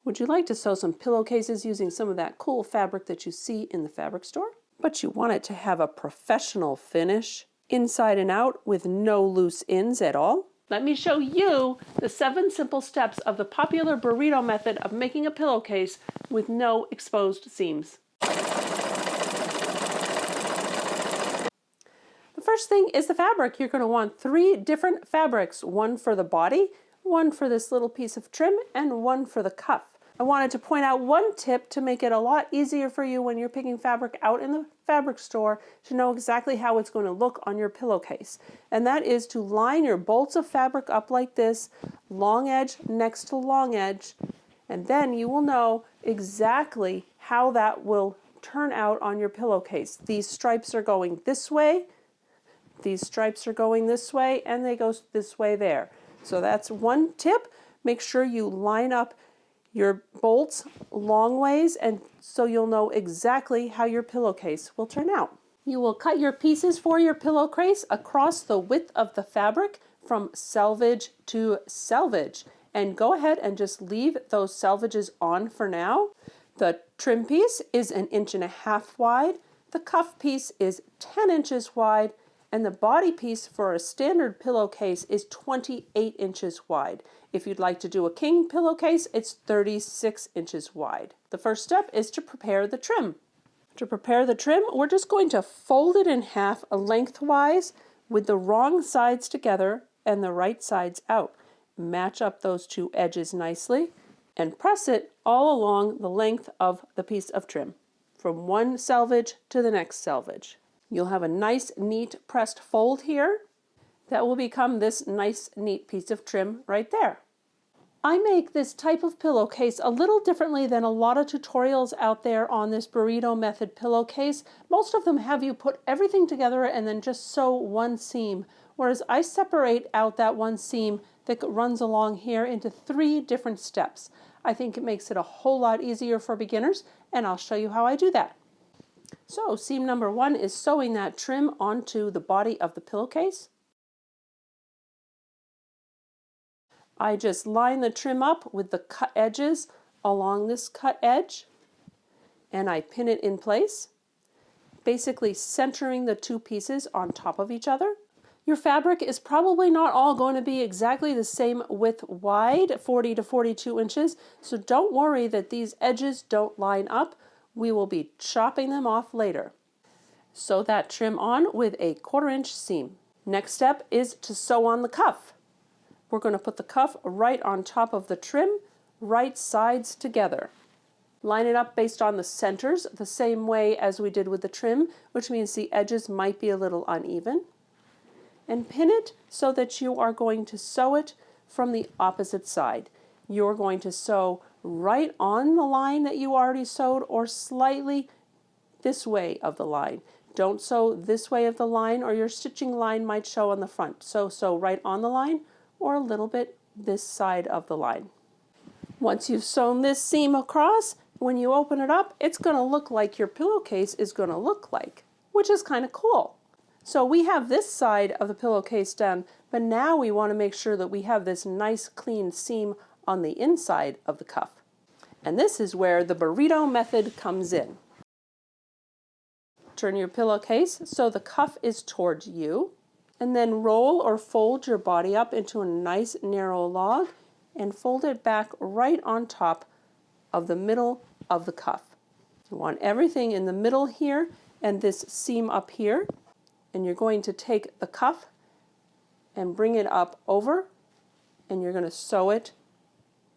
Would you like to sew some pillowcases using some of that cool fabric that you see in the fabric store? But you want it to have a professional finish, inside and out, with no loose ends at all? Let me show you the 7 simple steps of the popular burrito method of making a pillowcase with no exposed seams. The first thing is the fabric. You're going to want 3 different fabrics, one for the body, one for this little piece of trim, and one for the cuff. I wanted to point out one tip to make it a lot easier for you when you're picking fabric out in the fabric store to know exactly how it's going to look on your pillowcase. And that is to line your bolts of fabric up like this, long edge next to long edge, and then you will know exactly how that will turn out on your pillowcase. These stripes are going this way, these stripes are going this way, and they go this way there. So that's one tip. Make sure you line up your bolts long ways, and so you'll know exactly how your pillowcase will turn out. You will cut your pieces for your pillowcase across the width of the fabric from selvage to selvage, and go ahead and just leave those selvages on for now. The trim piece is 1.5 inches wide, the cuff piece is 10 inches wide, and the body piece for a standard pillowcase is 28 inches wide. If you'd like to do a king pillowcase, it's 36 inches wide. The first step is to prepare the trim. To prepare the trim, we're just going to fold it in half lengthwise with the wrong sides together and the right sides out. Match up those 2 edges nicely and press it all along the length of the piece of trim, from one selvage to the next selvage. You'll have a nice, neat pressed fold here that will become this nice, neat piece of trim right there. I make this type of pillowcase a little differently than a lot of tutorials out there on this burrito method pillowcase. Most of them have you put everything together and then just sew one seam, whereas I separate out that one seam that runs along here into 3 different steps. I think it makes it a whole lot easier for beginners, and I'll show you how I do that. So seam number 1 is sewing that trim onto the body of the pillowcase. I just line the trim up with the cut edges along this cut edge, and I pin it in place, basically centering the 2 pieces on top of each other. Your fabric is probably not all going to be exactly the same width wide, 40 to 42 inches, so don't worry that these edges don't line up. We will be chopping them off later. Sew that trim on with a 1/4 inch seam. Next step is to sew on the cuff. We're going to put the cuff right on top of the trim, right sides together. Line it up based on the centers, the same way as we did with the trim, which means the edges might be a little uneven. And pin it so that you are going to sew it from the opposite side. You're going to sew right on the line that you already sewed, or slightly this way of the line. Don't sew this way of the line, or your stitching line might show on the front. So sew right on the line, or a little bit this side of the line. Once you've sewn this seam across, when you open it up, it's going to look like your pillowcase is going to look like, which is kind of cool. So we have this side of the pillowcase done, but now we want to make sure that we have this nice clean seam on the inside of the cuff. And this is where the burrito method comes in. Turn your pillowcase so the cuff is towards you, and then roll or fold your body up into a nice narrow log and fold it back right on top of the middle of the cuff. You want everything in the middle here and this seam up here, and you're going to take the cuff and bring it up over, and you're going to sew it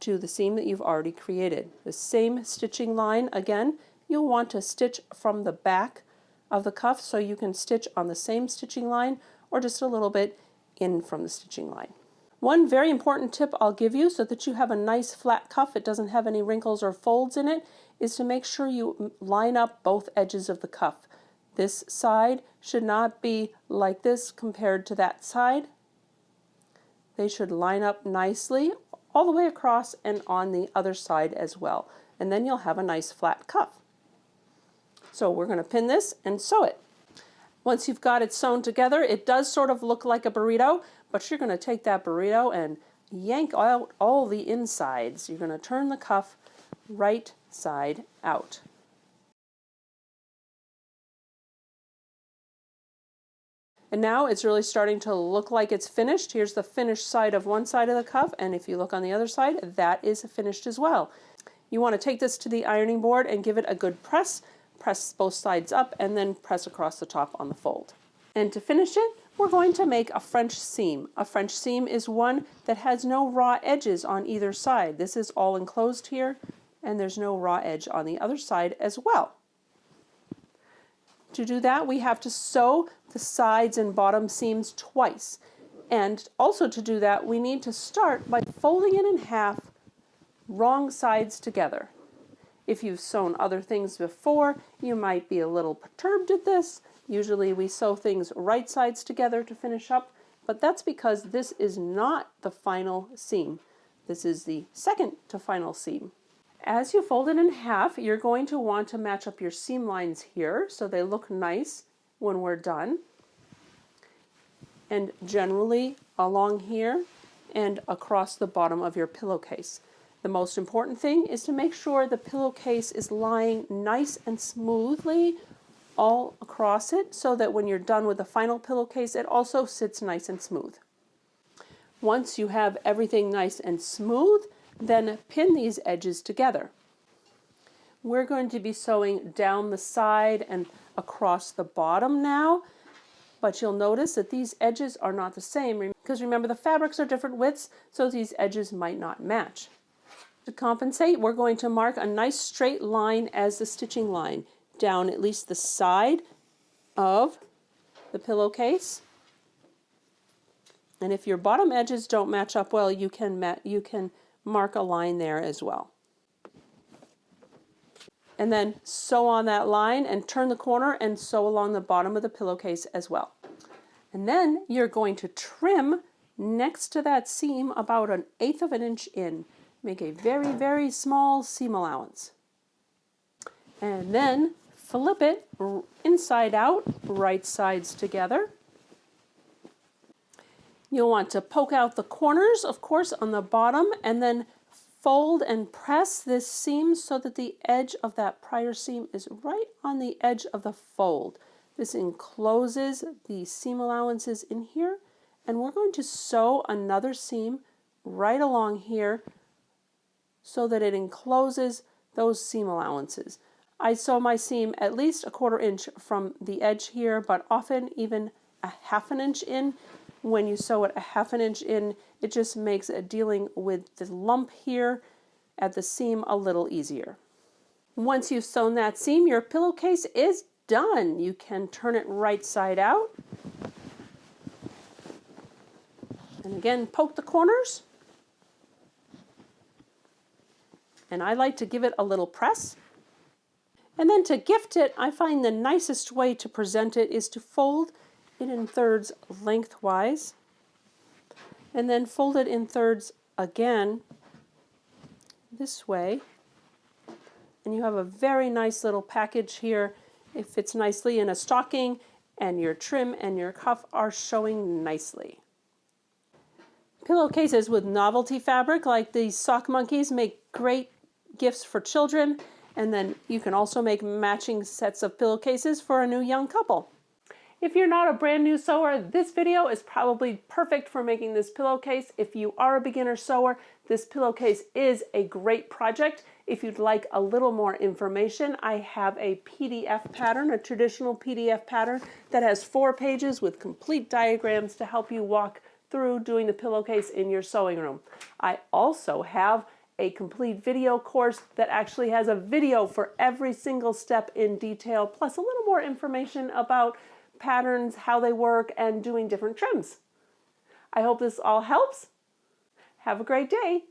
to the seam that you've already created. The same stitching line again. You'll want to stitch from the back of the cuff so you can stitch on the same stitching line or just a little bit in from the stitching line. One very important tip I'll give you so that you have a nice flat cuff, it doesn't have any wrinkles or folds in it, is to make sure you line up both edges of the cuff. This side should not be like this compared to that side. They should line up nicely all the way across and on the other side as well. And then you'll have a nice flat cuff. So we're going to pin this and sew it. Once you've got it sewn together, it does sort of look like a burrito, but you're going to take that burrito and yank out all the insides. You're going to turn the cuff right side out. And now it's really starting to look like it's finished. Here's the finished side of one side of the cuff, and if you look on the other side, that is finished as well. You want to take this to the ironing board and give it a good press. Press both sides up and then press across the top on the fold. And to finish it, we're going to make a French seam. A French seam is one that has no raw edges on either side. This is all enclosed here, and there's no raw edge on the other side as well. To do that, we have to sew the sides and bottom seams twice. And also to do that, we need to start by folding it in half, wrong sides together. If you've sewn other things before, you might be a little perturbed at this. Usually we sew things right sides together to finish up, but that's because this is not the final seam. This is the second to final seam. As you fold it in half, you're going to want to match up your seam lines here so they look nice when we're done. And generally along here and across the bottom of your pillowcase. The most important thing is to make sure the pillowcase is lying nice and smoothly all across it so that when you're done with the final pillowcase, it also sits nice and smooth. Once you have everything nice and smooth, then pin these edges together. We're going to be sewing down the side and across the bottom now, but you'll notice that these edges are not the same because remember the fabrics are different widths, so these edges might not match. To compensate, we're going to mark a nice straight line as the stitching line down at least the side of the pillowcase. And if your bottom edges don't match up well, you can mark a line there as well. And then sew on that line and turn the corner and sew along the bottom of the pillowcase as well. And then you're going to trim next to that seam about 1/8 of an inch in. Make a very, very small seam allowance. And then flip it inside out, right sides together. You'll want to poke out the corners, of course, on the bottom, and then fold and press this seam so that the edge of that prior seam is right on the edge of the fold. This encloses the seam allowances in here, and we're going to sew another seam right along here so that it encloses those seam allowances. I sew my seam at least 1/4 inch from the edge here, but often even 1/2 an inch in. When you sew it 1/2 an inch in, it just makes dealing with the lump here at the seam a little easier. Once you've sewn that seam, your pillowcase is done. You can turn it right side out. And again, poke the corners. And I like to give it a little press. And then to gift it, I find the nicest way to present it is to fold it in thirds lengthwise, and then fold it in thirds again this way. And you have a very nice little package here. It fits nicely in a stocking, and your trim and your cuff are showing nicely. Pillowcases with novelty fabric like these sock monkeys make great gifts for children, and then you can also make matching sets of pillowcases for a new young couple. If you're not a brand new sewer, this video is probably perfect for making this pillowcase. If you are a beginner sewer, this pillowcase is a great project. If you'd like a little more information, I have a PDF pattern, a traditional PDF pattern that has 4 pages with complete diagrams to help you walk through doing the pillowcase in your sewing room. I also have a complete video course that actually has a video for every single step in detail, plus a little more information about patterns, how they work, and doing different trims. I hope this all helps. Have a great day.